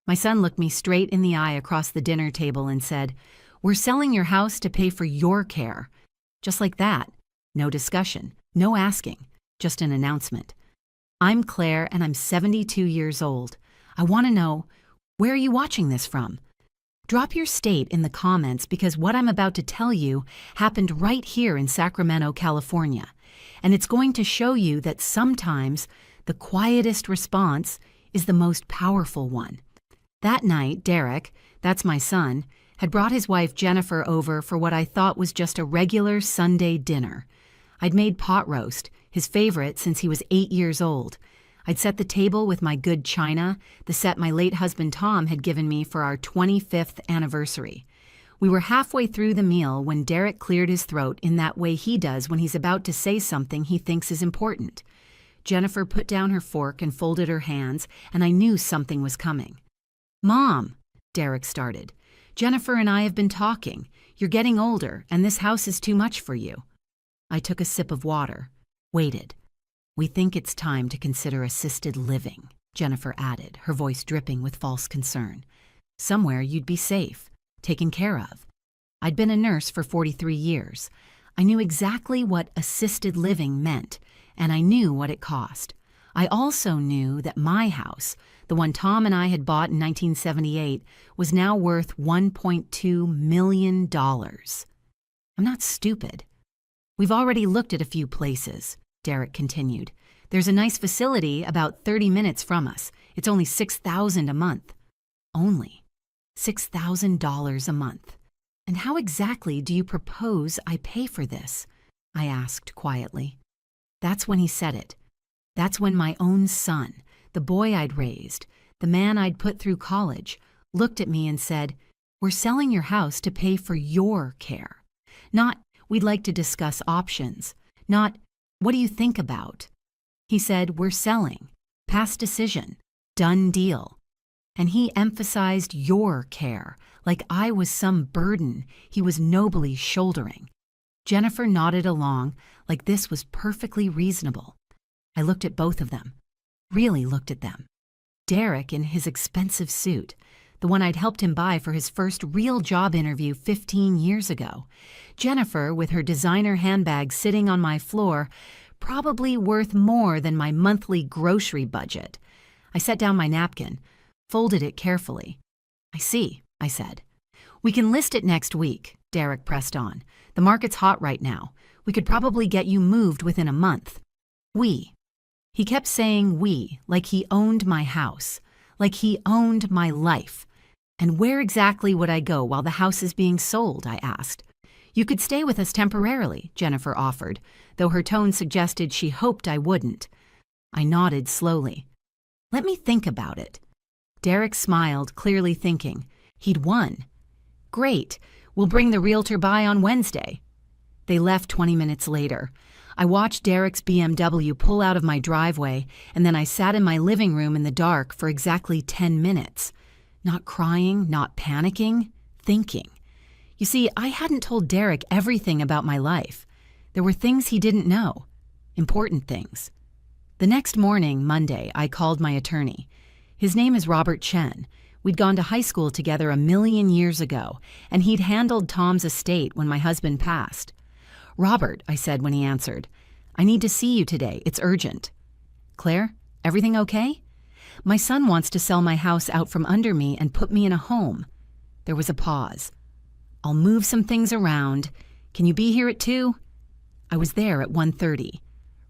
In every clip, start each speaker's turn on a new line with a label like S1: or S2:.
S1: My son looked me straight in the eye across the dinner table and said, "We're selling your house to pay for your care." Just like that. No discussion, no asking, just an announcement. "I'm Claire and I'm 72 years old. I want to know, where are you watching this from?" Drop your state in the comments because what I'm about to tell you happened right here in Sacramento, California. And it's going to show you that sometimes the quietest response is the most powerful one. That night, Derek, that's my son, had brought his wife Jennifer over for what I thought was just a regular Sunday dinner. I'd made pot roast, his favorite since he was 8 years old. I'd set the table with my good china, the set my late husband Tom had given me for our 25th anniversary. We were halfway through the meal when Derek cleared his throat in that way he does when he's about to say something he thinks is important. Jennifer put down her fork and folded her hands, and I knew something was coming. "Mom," Derek started, "Jennifer and I have been talking. You're getting older, and this house is too much for you." I took a sip of water, waited. "We think it's time to consider assisted living," Jennifer added, her voice dripping with false concern. "Somewhere you'd be safe, taken care of." I'd been a nurse for 43 years. I knew exactly what assisted living meant, and I knew what it cost. I also knew that my house, the one Tom and I had bought in 1978, was now worth $1.2 million. I'm not stupid. "We've already looked at a few places," Derek continued. "There's a nice facility about 30 minutes from us. It's only $6,000 a month." Only $6,000 a month. "And how exactly do you propose I pay for this?" I asked quietly. That's when he said it. That's when my own son, the boy I'd raised, the man I'd put through college, looked at me and said, "We're selling your house to pay for your care." Not, "We'd like to discuss options." Not, "What do you think about?" He said, "We're selling. Past decision. Done deal." And he emphasized your care, like I was some burden he was nobly shouldering. Jennifer nodded along, like this was perfectly reasonable. I looked at both of them. Really looked at them. Derek in his expensive suit, the one I'd helped him buy for his first real job interview 15 years ago. Jennifer with her designer handbag sitting on my floor, probably worth more than my monthly grocery budget. I set down my napkin, folded it carefully. "I see," I said. "We can list it next week," Derek pressed on. "The market's hot right now. We could probably get you moved within a month." "We." He kept saying "we" like he owned my house, like he owned my life. "And where exactly would I go while the house is being sold?" I asked. "You could stay with us temporarily," Jennifer offered, though her tone suggested she hoped I wouldn't. I nodded slowly. "Let me think about it." Derek smiled, clearly thinking. He'd won. "Great. We'll bring the realtor by on Wednesday." They left 20 minutes later. I watched Derek's BMW pull out of my driveway, and then I sat in my living room in the dark for exactly 10 minutes. Not crying, not panicking, thinking. You see, I hadn't told Derek everything about my life. There were things he didn't know. Important things. The next morning, Monday, I called my attorney. His name is Robert Chen. We'd gone to high school together a million years ago, and he'd handled Tom's estate when my husband passed. "Robert," I said when he answered, "I need to see you today. It's urgent." "Claire, everything okay?" "My son wants to sell my house out from under me and put me in a home." There was a pause. "I'll move some things around. Can you be here at 2?" I was there at 1:30.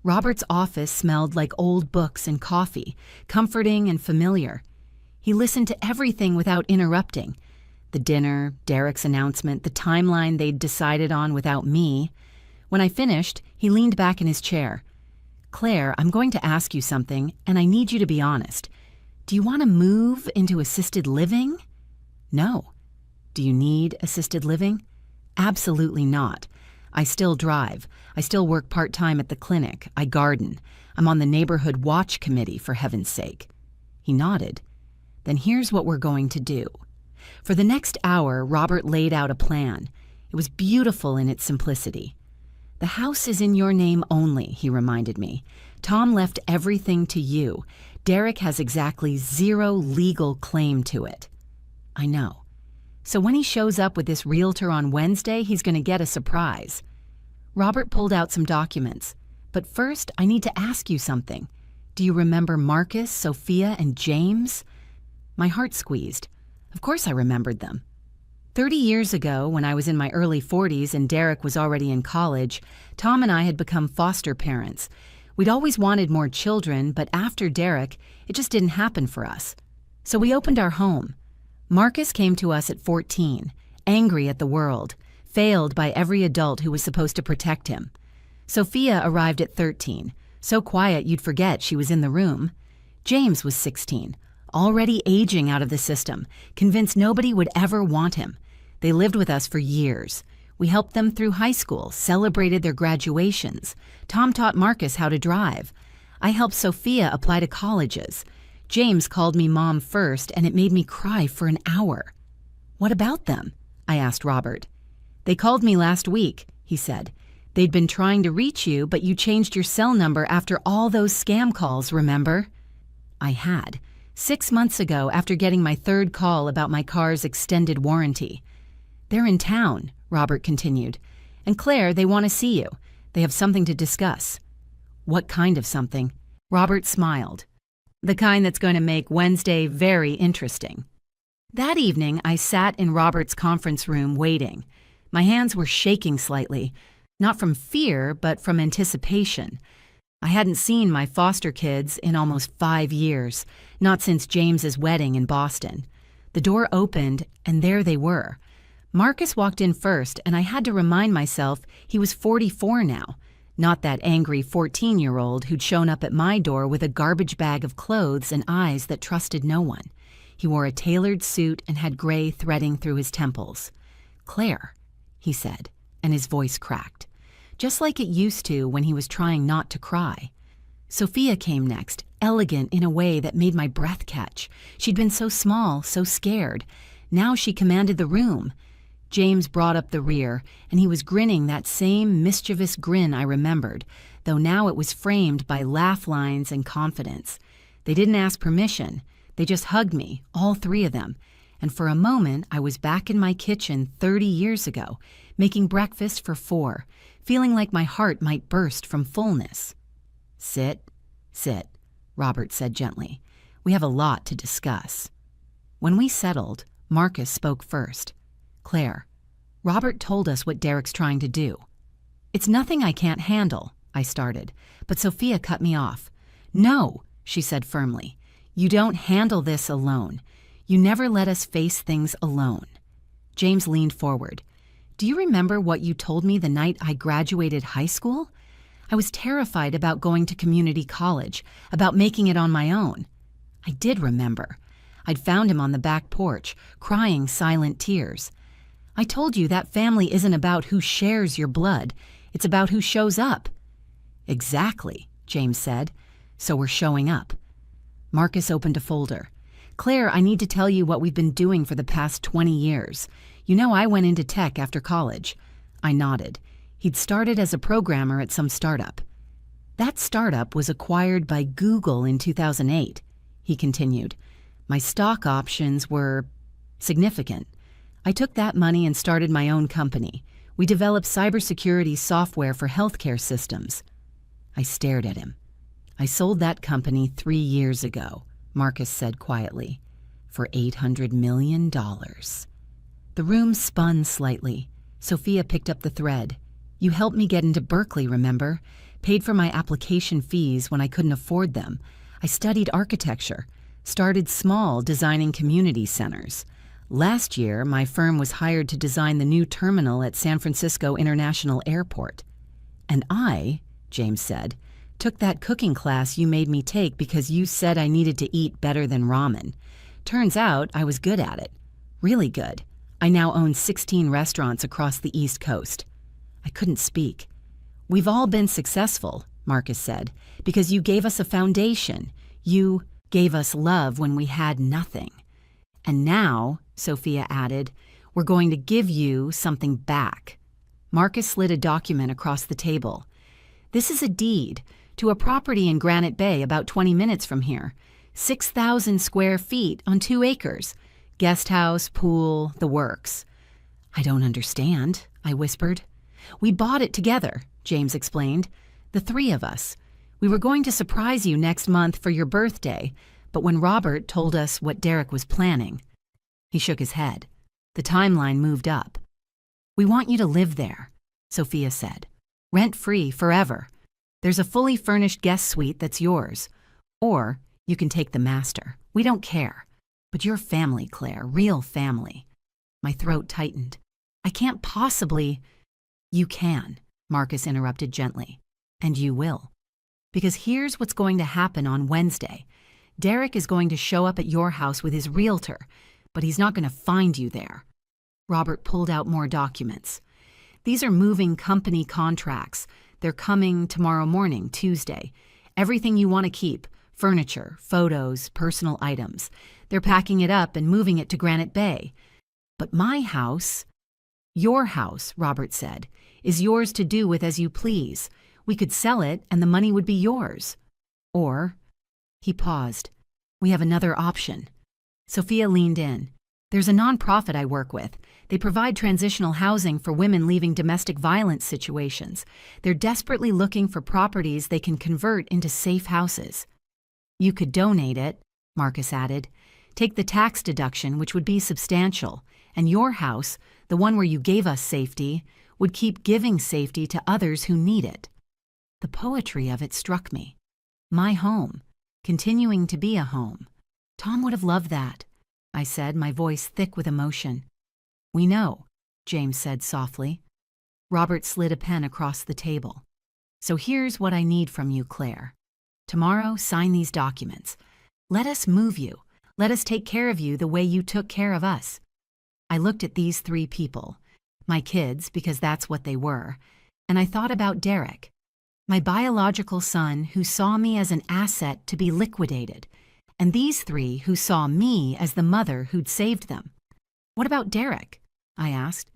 S1: Robert's office smelled like old books and coffee, comforting and familiar. He listened to everything without interrupting. The dinner, Derek's announcement, the timeline they'd decided on without me. When I finished, he leaned back in his chair. "Claire, I'm going to ask you something, and I need you to be honest. Do you want to move into assisted living?" "No." "Do you need assisted living?" "Absolutely not. I still drive. I still work part-time at the clinic. I garden. I'm on the neighborhood watch committee, for heaven's sake." He nodded. "Then here's what we're going to do." For the next hour, Robert laid out a plan. It was beautiful in its simplicity. "The house is in your name only," he reminded me. "Tom left everything to you. Derek has exactly 0 legal claim to it. I know. So when he shows up with this realtor on Wednesday, he's going to get a surprise. Robert pulled out some documents. But first, I need to ask you something. Do you remember Marcus, Sophia, and James? My heart squeezed. Of course I remembered them. 30 years ago, when I was in my early 40s and Derek was already in college, Tom and I had become foster parents. We'd always wanted more children, but after Derek, it just didn't happen for us. So we opened our home. Marcus came to us at 14, angry at the world, failed by every adult who was supposed to protect him. Sophia arrived at 13, so quiet you'd forget she was in the room. James was 16, already aging out of the system, convinced nobody would ever want him. They lived with us for years. We helped them through high school, celebrated their graduations. Tom taught Marcus how to drive. I helped Sophia apply to colleges. James called me Mom first, and it made me cry for an hour. What about them? I asked Robert. They called me last week, he said. They'd been trying to reach you, but you changed your cell number after all those scam calls, remember? I had. 6 months ago, after getting my 3rd call about my car's extended warranty. They're in town, Robert continued. And Claire, they want to see you. They have something to discuss. What kind of something? Robert smiled. The kind that's going to make Wednesday very interesting. That evening, I sat in Robert's conference room waiting. My hands were shaking slightly. Not from fear, but from anticipation. I hadn't seen my foster kids in almost 5 years, not since James's wedding in Boston. The door opened, and there they were. Marcus walked in first, and I had to remind myself he was 44 now, not that angry 14-year-old who'd shown up at my door with a garbage bag of clothes and eyes that trusted no one. He wore a tailored suit and had gray threading through his temples. "Claire," he said, and his voice cracked, just like it used to when he was trying not to cry. Sophia came next, elegant in a way that made my breath catch. She'd been so small, so scared. Now she commanded the room. James brought up the rear, and he was grinning that same mischievous grin I remembered, though now it was framed by laugh lines and confidence. They didn't ask permission. They just hugged me, all 3 of them. And for a moment, I was back in my kitchen 30 years ago, making breakfast for 4, feeling like my heart might burst from fullness. Sit, Robert said gently. We have a lot to discuss. When we settled, Marcus spoke first. Claire, Robert told us what Derek's trying to do. It's nothing I can't handle, I started, but Sophia cut me off. No, she said firmly. You don't handle this alone. You never let us face things alone. James leaned forward. Do you remember what you told me the night I graduated high school? I was terrified about going to community college, about making it on my own. I did remember. I'd found him on the back porch, crying silent tears. I told you that family isn't about who shares your blood. It's about who shows up. Exactly, James said. So we're showing up. Marcus opened a folder. Claire, I need to tell you what we've been doing for the past 20 years. You know I went into tech after college. I nodded. He'd started as a programmer at some startup. That startup was acquired by Google in 2008, he continued. My stock options were significant. I took that money and started my own company. We developed cybersecurity software for healthcare systems. I stared at him. I sold that company 3 years ago, Marcus said quietly, for $800 million. The room spun slightly. Sophia picked up the thread. You helped me get into Berkeley, remember? Paid for my application fees when I couldn't afford them. I studied architecture. Started small, designing community centers. Last year, my firm was hired to design the new terminal at San Francisco International Airport. And I, James said, took that cooking class you made me take because you said I needed to eat better than ramen. Turns out I was good at it. Really good. I now own 16 restaurants across the East Coast. I couldn't speak. We've all been successful, Marcus said, because you gave us a foundation. You gave us love when we had nothing. And now, Sophia added, we're going to give you something back. Marcus slid a document across the table. This is a deed to a property in Granite Bay about 20 minutes from here. 6,000 square feet on 2 acres. Guest house, pool, the works. I don't understand, I whispered. We bought it together, James explained. The 3 of us. We were going to surprise you next month for your birthday, but when Robert told us what Derek was planning, he shook his head. The timeline moved up. We want you to live there, Sophia said. Rent-free forever. There's a fully furnished guest suite that's yours. Or you can take the master. We don't care. But you're family, Claire, real family. My throat tightened. I can't possibly... You can, Marcus interrupted gently. And you will. Because here's what's going to happen on Wednesday. Derek is going to show up at your house with his realtor, but he's not going to find you there. Robert pulled out more documents. These are moving company contracts. They're coming tomorrow morning, Tuesday. Everything you want to keep, furniture, photos, personal items. They're packing it up and moving it to Granite Bay. But my house, your house, Robert said, is yours to do with as you please. We could sell it and the money would be yours. Or, he paused. We have another option. Sophia leaned in. There's a nonprofit I work with. They provide transitional housing for women leaving domestic violence situations. They're desperately looking for properties they can convert into safe houses. You could donate it, Marcus added. Take the tax deduction, which would be substantial, and your house, the one where you gave us safety, would keep giving safety to others who need it. The poetry of it struck me. My home, continuing to be a home. Tom would have loved that, I said, my voice thick with emotion. We know, James said softly. Robert slid a pen across the table. So here's what I need from you, Claire. Tomorrow, sign these documents. Let us move you. Let us take care of you the way you took care of us. I looked at these 3 people, my kids, because that's what they were, and I thought about Derek, my biological son who saw me as an asset to be liquidated, and these 3 who saw me as the mother who'd saved them. What about Derek? I asked.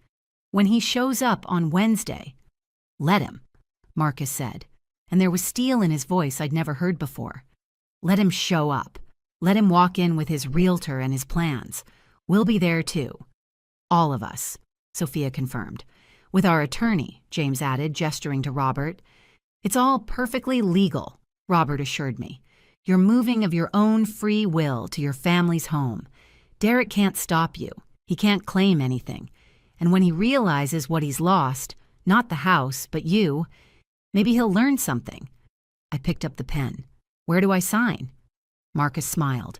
S1: When he shows up on Wednesday. Let him, Marcus said, and there was steel in his voice I'd never heard before. Let him show up. Let him walk in with his realtor and his plans. We'll be there too. All of us, Sophia confirmed. With our attorney, James added, gesturing to Robert. It's all perfectly legal, Robert assured me. You're moving of your own free will to your family's home. Derek can't stop you. He can't claim anything. And when he realizes what he's lost, not the house, but you, maybe he'll learn something. I picked up the pen. Where do I sign? Marcus smiled,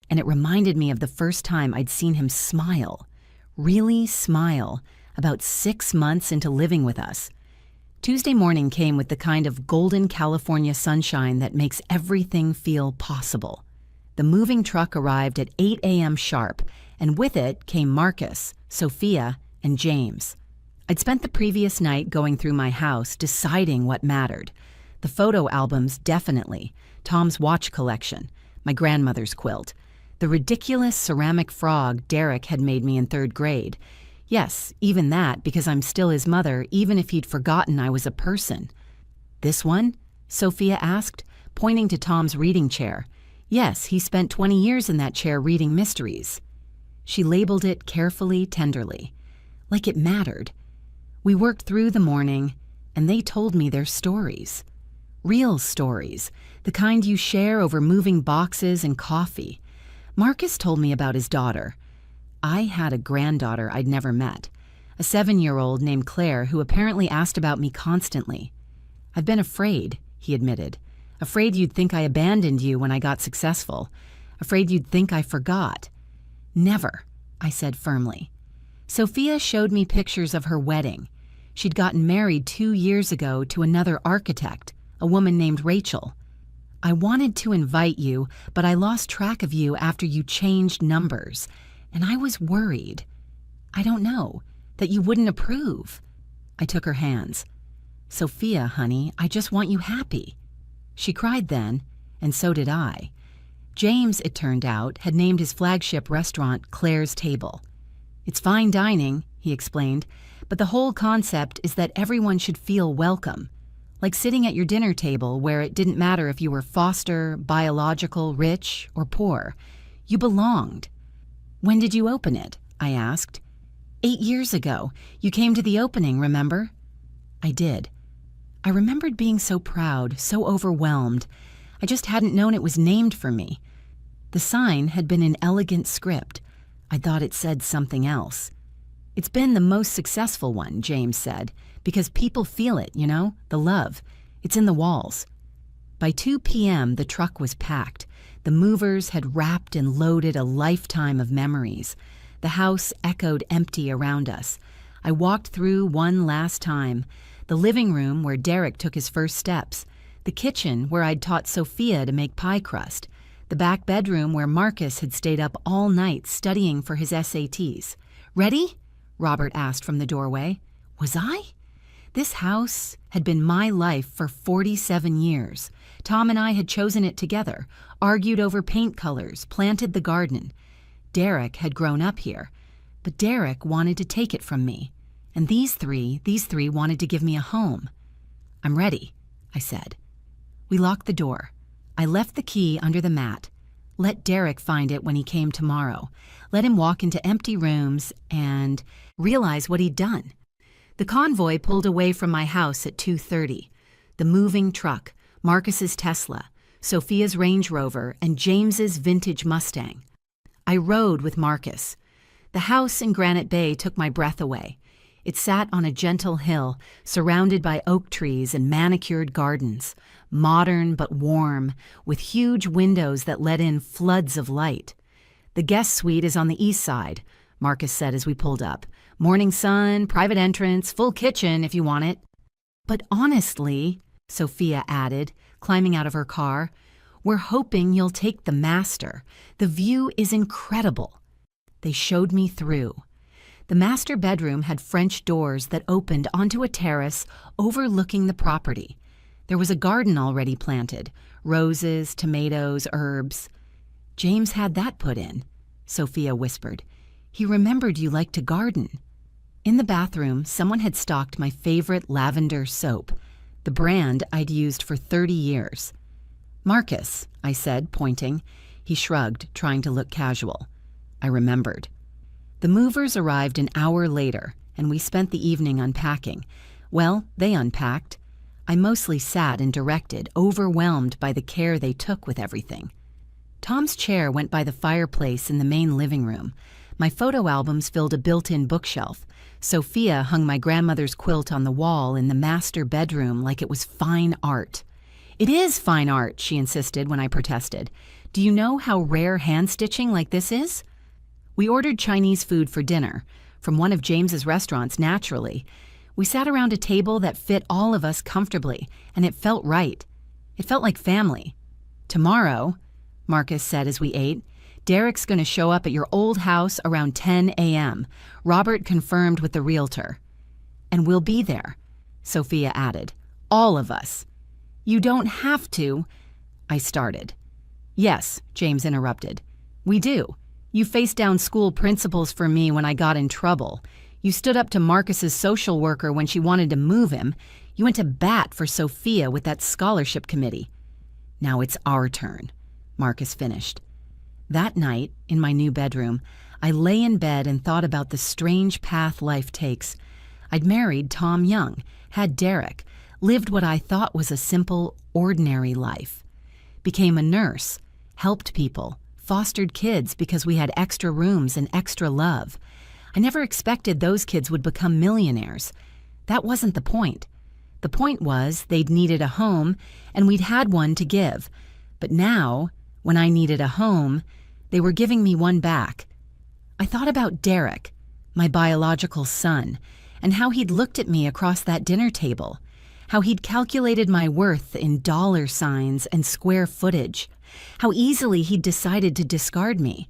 S1: and it reminded me of the first time I'd seen him smile, really smile, about 6 months into living with us. Tuesday morning came with the kind of golden California sunshine that makes everything feel possible. The moving truck arrived at 8 a.m. sharp, and with it came Marcus, Sophia, and James. I'd spent the previous night going through my house, deciding what mattered. The photo albums, definitely. Tom's watch collection. My grandmother's quilt. The ridiculous ceramic frog Derek had made me in 3rd grade. Yes, even that, because I'm still his mother, even if he'd forgotten I was a person. This one? Sophia asked, pointing to Tom's reading chair. Yes, he spent 20 years in that chair reading mysteries. She labeled it carefully, tenderly. Like it mattered. We worked through the morning, and they told me their stories. Real stories, the kind you share over moving boxes and coffee. Marcus told me about his daughter. I had a granddaughter I'd never met, a 7-year-old named Claire who apparently asked about me constantly. I've been afraid, he admitted. Afraid you'd think I abandoned you when I got successful. Afraid you'd think I forgot. Never, I said firmly. Sophia showed me pictures of her wedding. She'd gotten married 2 years ago to another architect, a woman named Rachel. I wanted to invite you, but I lost track of you after you changed numbers, and I was worried. I don't know, that you wouldn't approve. I took her hands. Sophia, honey, I just want you happy. She cried then, and so did I. James, it turned out, had named his flagship restaurant Claire's Table. It's fine dining, he explained, but the whole concept is that everyone should feel welcome. like sitting at your dinner table where it didn't matter if you were foster, biological, rich, or poor. You belonged. When did you open it? I asked. 8 years ago. You came to the opening, remember? I did. I remembered being so proud, so overwhelmed. I just hadn't known it was named for me. The sign had been in elegant script. I thought it said something else. It's been the most successful one, James said, because people feel it, the love. It's in the walls. By 2 p.m., the truck was packed. The movers had wrapped and loaded a lifetime of memories. The house echoed empty around us. I walked through one last time. The living room where Derek took his first steps. The kitchen where I'd taught Sophia to make pie crust. The back bedroom where Marcus had stayed up all night studying for his SATs. Ready? Robert asked from the doorway. Was I? This house had been my life for 47 years. Tom and I had chosen it together, argued over paint colors, planted the garden. Derek had grown up here, but Derek wanted to take it from me. And these three wanted to give me a home. I'm ready, I said. We locked the door. I left the key under the mat. Let Derek find it when he came tomorrow. Let him walk into empty rooms and realize what he'd done. The convoy pulled away from my house at 2:30. The moving truck, Marcus's Tesla, Sophia's Range Rover, and James's vintage Mustang. I rode with Marcus. The house in Granite Bay took my breath away. It sat on a gentle hill, surrounded by oak trees and manicured gardens, modern but warm, with huge windows that let in floods of light. The guest suite is on the east side, Marcus said as we pulled up. Morning sun, private entrance, full kitchen if you want it. But honestly, Sophia added, climbing out of her car, we're hoping you'll take the master. The view is incredible. They showed me through. The master bedroom had French doors that opened onto a terrace overlooking the property. There was a garden already planted, roses, tomatoes, herbs. James had that put in, Sophia whispered. He remembered you liked to garden. In the bathroom, someone had stocked my favorite lavender soap, the brand I'd used for 30 years. Marcus, I said, pointing. He shrugged, trying to look casual. I remembered. The movers arrived an hour later, and we spent the evening unpacking. Well, they unpacked. I mostly sat and directed, overwhelmed by the care they took with everything. Tom's chair went by the fireplace in the main living room. My photo albums filled a built-in bookshelf. Sophia hung my grandmother's quilt on the wall in the master bedroom like it was fine art. It is fine art, she insisted when I protested. Do you know how rare hand-stitching like this is? We ordered Chinese food for dinner, from one of James's restaurants, naturally. We sat around a table that fit all of us comfortably, and it felt right. It felt like family. Tomorrow, Marcus said as we ate, Derek's going to show up at your old house around 10 a.m. Robert confirmed with the realtor. And we'll be there, Sophia added. All of us. You don't have to, I started. Yes, James interrupted. We do. You faced down school principals for me when I got in trouble. You stood up to Marcus's social worker when she wanted to move him. You went to bat for Sophia with that scholarship committee. Now it's our turn, Marcus finished. That night, in my new bedroom, I lay in bed and thought about the strange path life takes. I'd married Tom Young, had Derek, lived what I thought was a simple, ordinary life. Became a nurse, helped people, fostered kids because we had extra rooms and extra love. I never expected those kids would become millionaires. That wasn't the point. The point was they'd needed a home, and we'd had one to give. But now, when I needed a home, they were giving me one back. I thought about Derek, my biological son, and how he'd looked at me across that dinner table, how he'd calculated my worth in dollar signs and square footage, how easily he'd decided to discard me.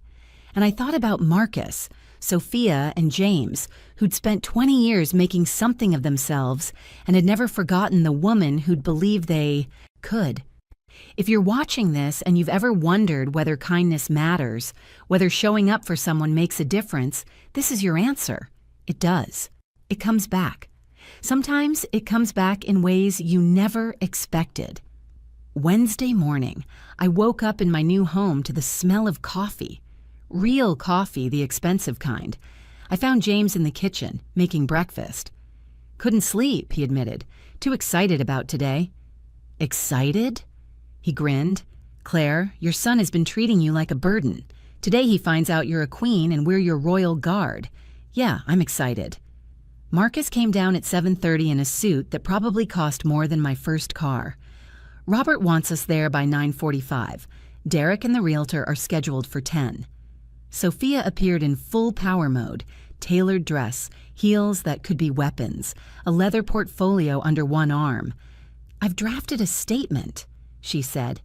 S1: And I thought about Marcus, Sophia, and James, who'd spent 20 years making something of themselves and had never forgotten the woman who'd believed they could. If you're watching this and you've ever wondered whether kindness matters, whether showing up for someone makes a difference, this is your answer. It does. It comes back. Sometimes it comes back in ways you never expected. Wednesday morning, I woke up in my new home to the smell of coffee. Real coffee, the expensive kind. I found James in the kitchen, making breakfast. Couldn't sleep, he admitted. Too excited about today. Excited? He grinned. Claire, your son has been treating you like a burden. Today he finds out you're a queen and we're your royal guard. Yeah, I'm excited. Marcus came down at 7:30 in a suit that probably cost more than my first car. Robert wants us there by 9:45. Derek and the realtor are scheduled for 10. Sophia appeared in full power mode, tailored dress, heels that could be weapons, a leather portfolio under one arm. I've drafted a statement, she said.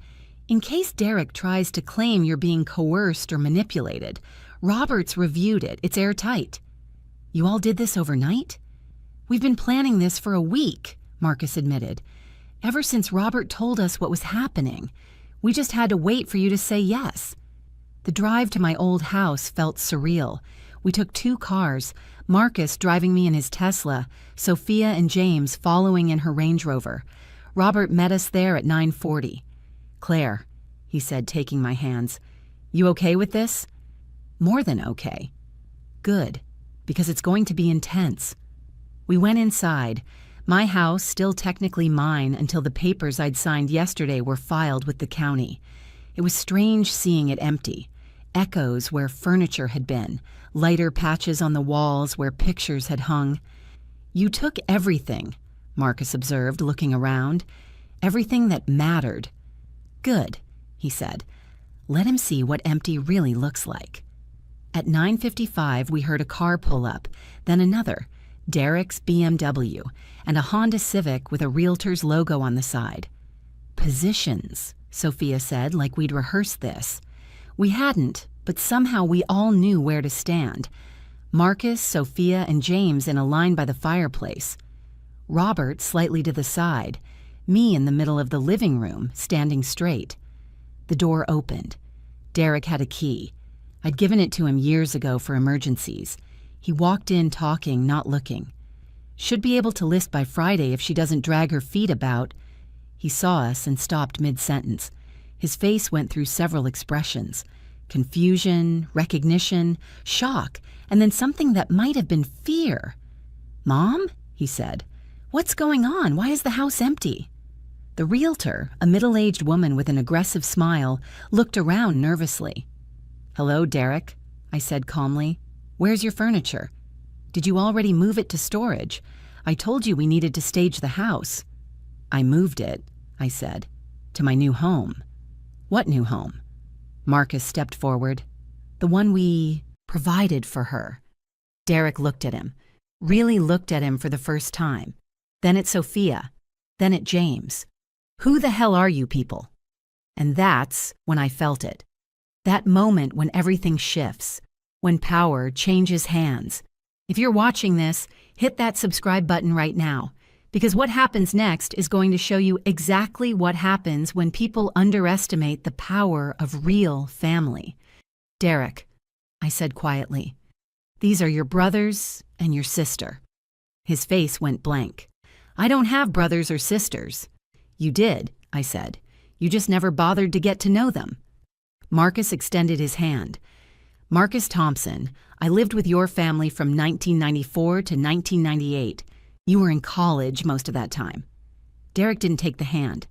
S1: In case Derek tries to claim you're being coerced or manipulated, Robert's reviewed it. It's airtight. You all did this overnight? We've been planning this for a week, Marcus admitted. Ever since Robert told us what was happening. We just had to wait for you to say yes. The drive to my old house felt surreal. We took 2 cars, Marcus driving me in his Tesla, Sophia and James following in her Range Rover. Robert met us there at 9:40. Claire, he said, taking my hands, you okay with this? More than okay. Good, because it's going to be intense. We went inside. My house, still technically mine until the papers I'd signed yesterday were filed with the county. It was strange seeing it empty. Echoes where furniture had been, lighter patches on the walls where pictures had hung. You took everything, Marcus observed, looking around. Everything that mattered. Good, he said. Let him see what empty really looks like. At 9:55, we heard a car pull up, then another, Derek's BMW, and a Honda Civic with a realtor's logo on the side. Positions, Sophia said, like we'd rehearsed this. We hadn't, but somehow we all knew where to stand. Marcus, Sophia, and James in a line by the fireplace. Robert slightly to the side. Me in the middle of the living room, standing straight. The door opened. Derek had a key. I'd given it to him years ago for emergencies. He walked in talking, not looking. Should be able to list by Friday if she doesn't drag her feet about. He saw us and stopped mid-sentence. His face went through several expressions. Confusion, recognition, shock, and then something that might have been fear. Mom? He said. What's going on? Why is the house empty? The realtor, a middle-aged woman with an aggressive smile, looked around nervously. Hello, Derek, I said calmly. Where's your furniture? Did you already move it to storage? I told you we needed to stage the house. I moved it, I said, to my new home. What new home? Marcus stepped forward. The one we provided for her. Derek looked at him, really looked at him for the first time. Then at Sophia, then at James. Who the hell are you people? And that's when I felt it. That moment when everything shifts, when power changes hands. If you're watching this, hit that subscribe button right now, because what happens next is going to show you exactly what happens when people underestimate the power of real family. Derek, I said quietly, these are your brothers and your sister. His face went blank. I don't have brothers or sisters. You did, I said. You just never bothered to get to know them. Marcus extended his hand. Marcus Thompson, I lived with your family from 1994 to 1998. You were in college most of that time. Derek didn't take the hand.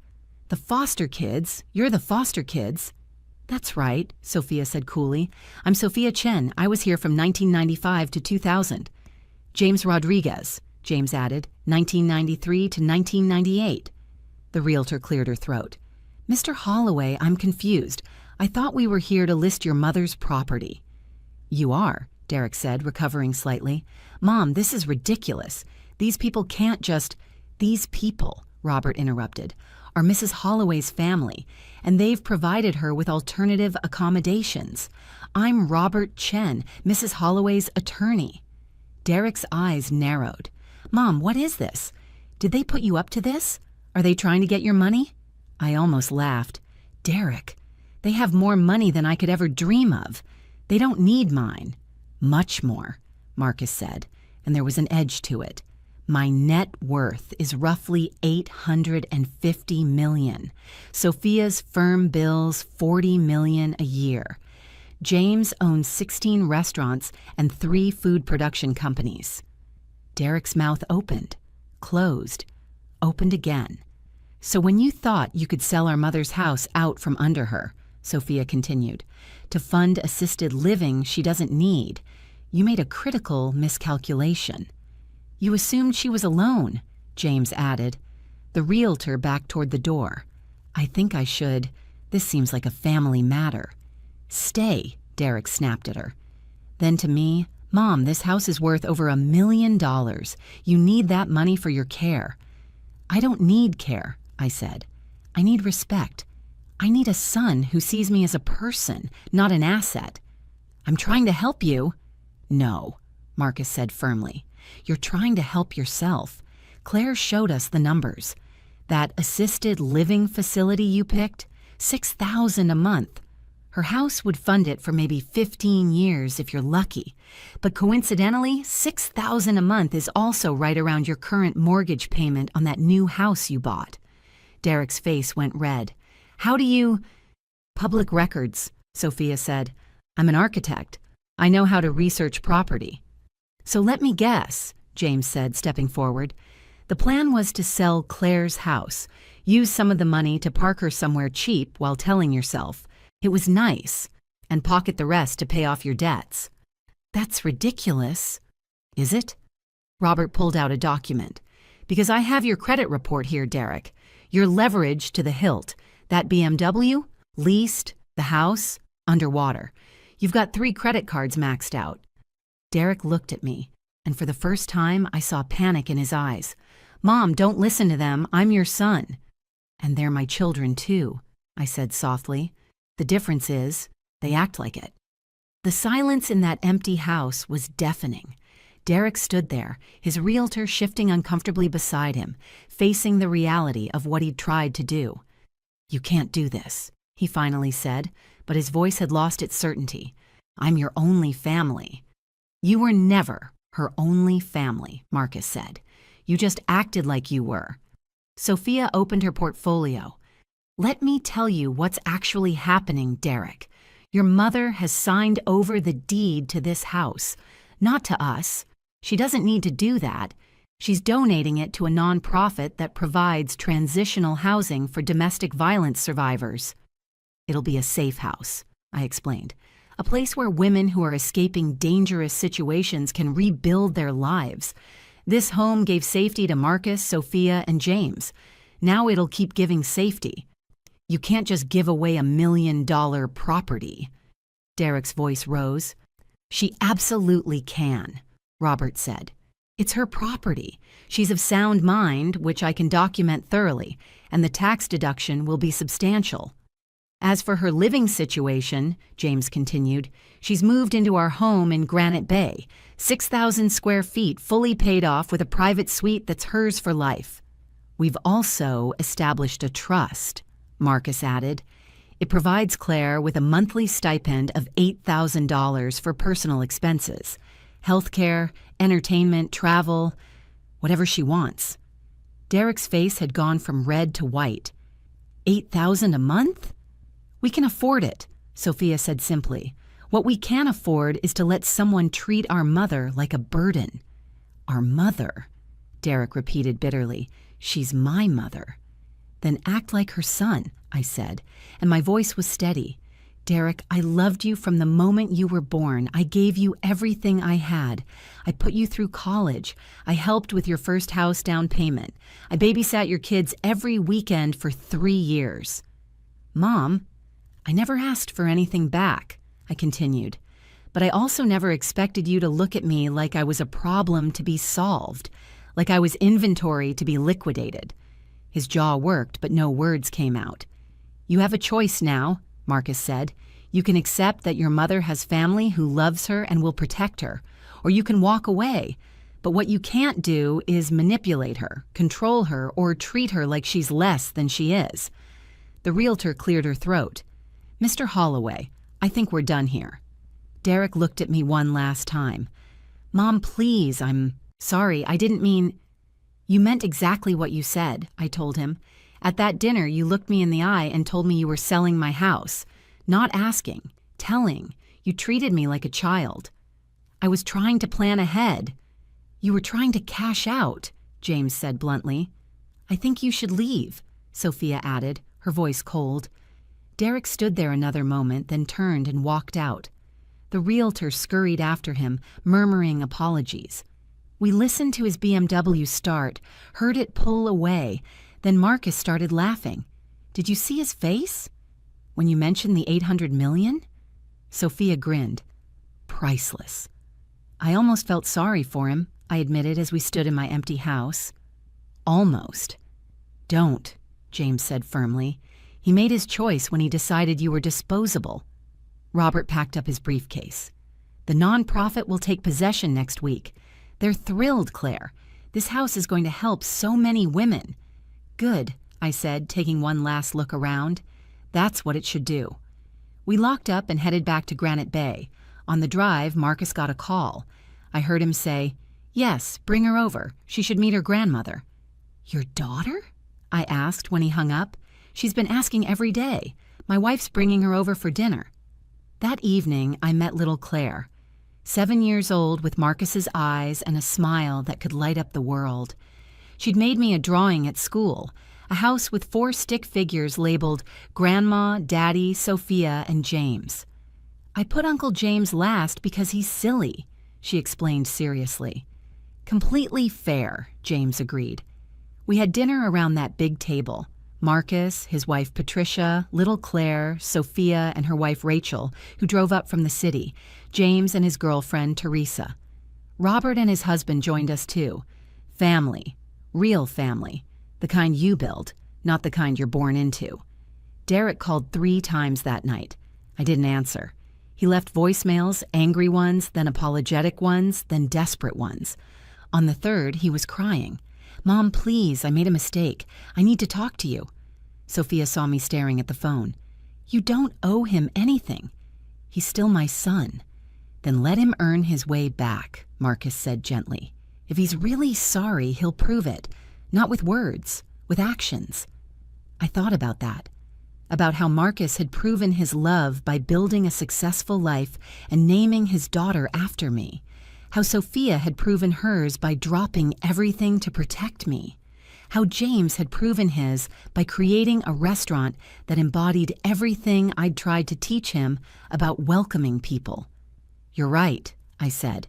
S1: The foster kids? You're the foster kids. That's right, Sophia said coolly. I'm Sophia Chen. I was here from 1995 to 2000. James Rodriguez, James added, 1993 to 1998. The realtor cleared her throat. Mr. Holloway, I'm confused. I thought we were here to list your mother's property. You are, Derek said, recovering slightly. Mom, this is ridiculous. These people can't just... These people, Robert interrupted, are Mrs. Holloway's family, and they've provided her with alternative accommodations. I'm Robert Chen, Mrs. Holloway's attorney. Derek's eyes narrowed. Mom, what is this? Did they put you up to this? Are they trying to get your money? I almost laughed. Derek, they have more money than I could ever dream of. They don't need mine. Much more, Marcus said, and there was an edge to it. My net worth is roughly $850 million. Sophia's firm bills $40 million a year. James owns 16 restaurants and 3 food production companies. Derek's mouth opened, closed, opened again. So when you thought you could sell our mother's house out from under her, Sophia continued, to fund assisted living she doesn't need, you made a critical miscalculation. You assumed she was alone, James added. The realtor backed toward the door. I think I should. This seems like a family matter. Stay, Derek snapped at her. Then to me, Mom, this house is worth over $1 million. You need that money for your care. I don't need care, I said. I need respect. I need a son who sees me as a person, not an asset. I'm trying to help you. No, Marcus said firmly. You're trying to help yourself. Claire showed us the numbers. That assisted living facility you picked, $6,000 a month. Her house would fund it for maybe 15 years if you're lucky. But coincidentally, $6,000 a month is also right around your current mortgage payment on that new house you bought. Derek's face went red. How do you... Public records, Sophia said. I'm an architect. I know how to research property. So let me guess, James said, stepping forward. The plan was to sell Claire's house, use some of the money to park her somewhere cheap while telling yourself it was nice, and pocket the rest to pay off your debts. That's ridiculous. Is it? Robert pulled out a document. Because I have your credit report here, Derek. Your leverage to the hilt. That BMW, leased, the house, underwater. You've got 3 credit cards maxed out. Derek looked at me, and for the first time I saw panic in his eyes. Mom, don't listen to them. I'm your son. And they're my children too, I said softly. The difference is, they act like it. The silence in that empty house was deafening. Derek stood there, his realtor shifting uncomfortably beside him, facing the reality of what he'd tried to do. You can't do this, he finally said, but his voice had lost its certainty. I'm your only family. You were never her only family, Marcus said. You just acted like you were. Sophia opened her portfolio. Let me tell you what's actually happening, Derek. Your mother has signed over the deed to this house, not to us. She doesn't need to do that. She's donating it to a nonprofit that provides transitional housing for domestic violence survivors. It'll be a safe house, I explained. A place where women who are escaping dangerous situations can rebuild their lives. This home gave safety to Marcus, Sophia, and James. Now it'll keep giving safety. You can't just give away $1 million property. Derek's voice rose. She absolutely can, Robert said. It's her property. She's of sound mind, which I can document thoroughly, and the tax deduction will be substantial. As for her living situation, James continued, she's moved into our home in Granite Bay, 6,000 square feet, fully paid off with a private suite that's hers for life. We've also established a trust, Marcus added. It provides Claire with a monthly stipend of $8,000 for personal expenses, healthcare, entertainment, travel, whatever she wants. Derek's face had gone from red to white. $8,000 a month? We can afford it, Sophia said simply. What we can't afford is to let someone treat our mother like a burden. Our mother, Derek repeated bitterly. She's my mother. Then act like her son, I said, and my voice was steady. Derek, I loved you from the moment you were born. I gave you everything I had. I put you through college. I helped with your first house down payment. I babysat your kids every weekend for 3 years. Mom, I never asked for anything back, I continued. But I also never expected you to look at me like I was a problem to be solved, like I was inventory to be liquidated. His jaw worked, but no words came out. You have a choice now, Marcus said. You can accept that your mother has family who loves her and will protect her, or you can walk away. But what you can't do is manipulate her, control her, or treat her like she's less than she is. The realtor cleared her throat. Mr. Holloway, I think we're done here. Derek looked at me one last time. Mom, please, I'm sorry, I didn't mean... You meant exactly what you said, I told him. At that dinner, you looked me in the eye and told me you were selling my house. Not asking, telling. You treated me like a child. I was trying to plan ahead. You were trying to cash out, James said bluntly. I think you should leave, Sophia added, her voice cold. Derek stood there another moment, then turned and walked out. The realtor scurried after him, murmuring apologies. We listened to his BMW start, heard it pull away. Then Marcus started laughing. Did you see his face? When you mentioned the $800 million? Sophia grinned. Priceless. I almost felt sorry for him, I admitted as we stood in my empty house. Almost. Don't, James said firmly. He made his choice when he decided you were disposable. Robert packed up his briefcase. The nonprofit will take possession next week. They're thrilled, Claire. This house is going to help so many women. Good, I said, taking one last look around. That's what it should do. We locked up and headed back to Granite Bay. On the drive, Marcus got a call. I heard him say, Yes, bring her over. She should meet her grandmother. Your daughter? I asked when he hung up. She's been asking every day. My wife's bringing her over for dinner. That evening, I met little Claire. 7 years old with Marcus's eyes and a smile that could light up the world. She'd made me a drawing at school, a house with 4 stick figures labeled Grandma, Daddy, Sophia, and James. I put Uncle James last because he's silly, she explained seriously. Completely fair, James agreed. We had dinner around that big table. Marcus, his wife Patricia, little Claire, Sophia, and her wife Rachel, who drove up from the city, James and his girlfriend Teresa. Robert and his husband joined us too. Family. Real family. The kind you build, not the kind you're born into. Derek called 3 times that night. I didn't answer. He left voicemails, angry ones, then apologetic ones, then desperate ones. On the 3rd, he was crying. Mom, please, I made a mistake. I need to talk to you. Sophia saw me staring at the phone. You don't owe him anything. He's still my son. Then let him earn his way back, Marcus said gently. If he's really sorry, he'll prove it. Not with words, with actions. I thought about that. About how Marcus had proven his love by building a successful life and naming his daughter after me. How Sophia had proven hers by dropping everything to protect me. How James had proven his by creating a restaurant that embodied everything I'd tried to teach him about welcoming people. You're right, I said.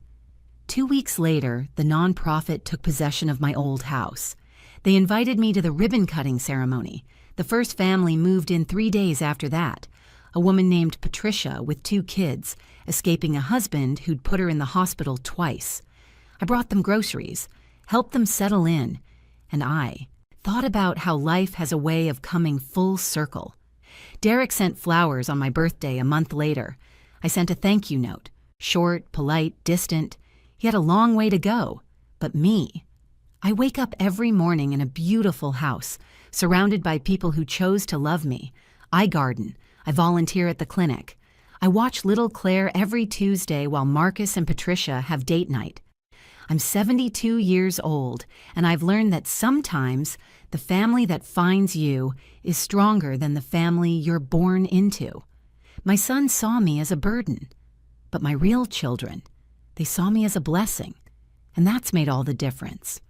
S1: 2 weeks later, the nonprofit took possession of my old house. They invited me to the ribbon-cutting ceremony. The first family moved in 3 days after that. A woman named Patricia with 2 kids, escaping a husband who'd put her in the hospital twice. I brought them groceries, helped them settle in, and I thought about how life has a way of coming full circle. Derek sent flowers on my birthday a month later. I sent a thank you note, short, polite, distant. He had a long way to go, but me. I wake up every morning in a beautiful house, surrounded by people who chose to love me. I garden. I volunteer at the clinic. I watch little Claire every Tuesday while Marcus and Patricia have date night. I'm 72 years old, and I've learned that sometimes the family that finds you is stronger than the family you're born into. My son saw me as a burden, but my real children, they saw me as a blessing, and that's made all the difference.